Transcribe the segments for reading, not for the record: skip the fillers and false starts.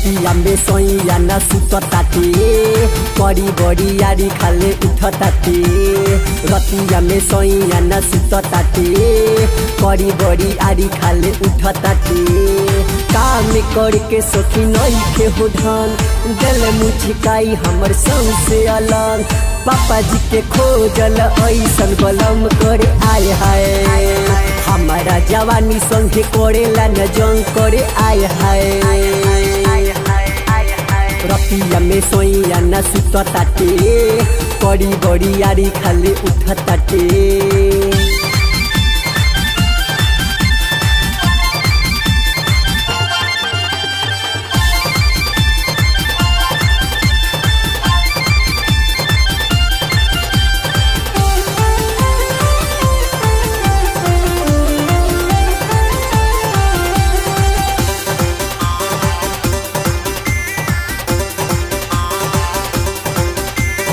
रतिया में सोइया न सुतताते करी बड़ी यारी खाले उठताते रतिया में सोइया न सुतताते करी बड़ी यारी खाले उठताते काम करके सखी नइखे हो धन दिल मुझकाई हमर संग अलग पापा जी के खोजल ऐसन बलम करे आय हाय हमारा जवानी संगे करेला न जंग करे आय हाय रतिया में सोइया न सुतताते करी बड़ी यारी खाले उठताते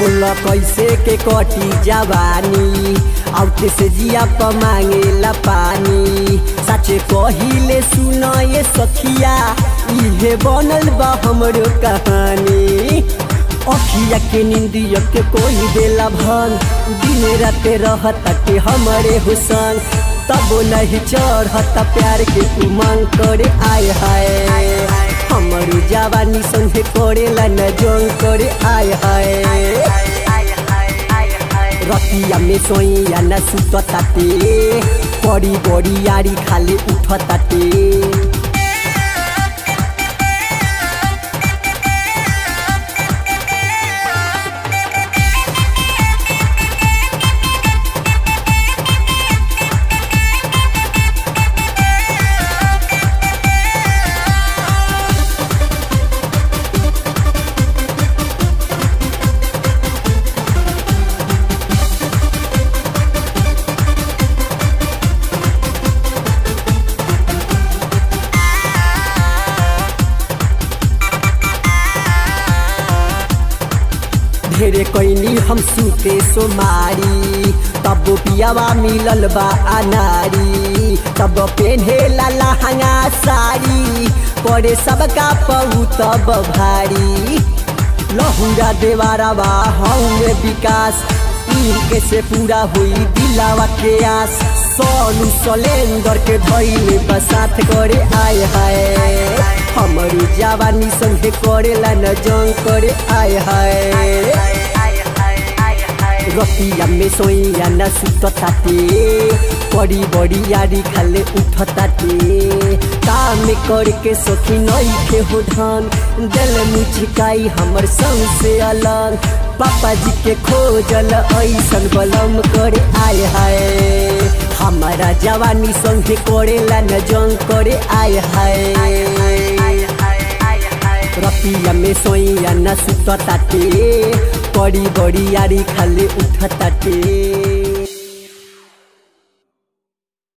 बोला कैसे के कटी जवानी आउटे से जिया प मांगेला पानी सचे कहिले सुन ये सखिया इहे बनल बा हमरो कहानी अखिया के निंदिया के कोई देला भंग दिन रात रहता के हमरे हुसन तबो नहीं चढ़ता प्यार के उमंग करे आय हाय हमारी जवानी संगे करेला न जंग करे आय हाय रतिया में सोइया न सुतताते करी बड़ी यारी खाले उठताते ढेरे कैनी हम सुते सोमारी तब पियावा मिलल बा अनारी तब पेन्हेला लहंगा साड़ी पड़े सबका पहु तब भारी लहुरा देवारा बा हमें विकास इनके से पूरा हुई दिलावा के आस सोनू सलेंदर के धइले बसात करे आय हाय हमारी जवानी संगे करेला न जंग करे आय हाय रतिया में सोइया न सुतताते करी बड़ी यारी खाले उठताते काम करके सखी नइखे हो धन दिल मुझकाई हमर संग अलग पापा जी के खोजल ऐसन बलम करे आय हाय हमारा जवानी संगे करेला न जंग करे आय हाय रतिया में सोइया न सुतताते करी बड़ी यारी खाले उठताते।